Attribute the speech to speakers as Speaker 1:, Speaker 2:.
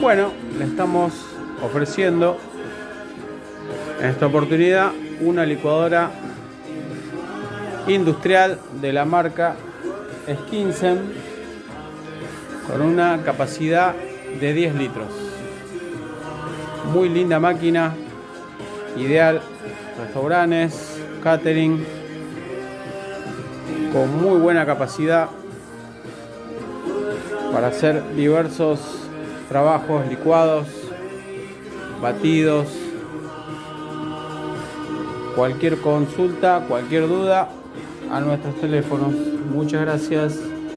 Speaker 1: Bueno, le estamos ofreciendo en esta oportunidad una licuadora industrial de la marca Skinsen con una capacidad de 10 litros. Muy linda máquina, ideal, restaurantes, catering, con muy buena capacidad para hacer diversos trabajos, licuados, batidos. Cualquier consulta, cualquier duda, a nuestros teléfonos. Muchas gracias.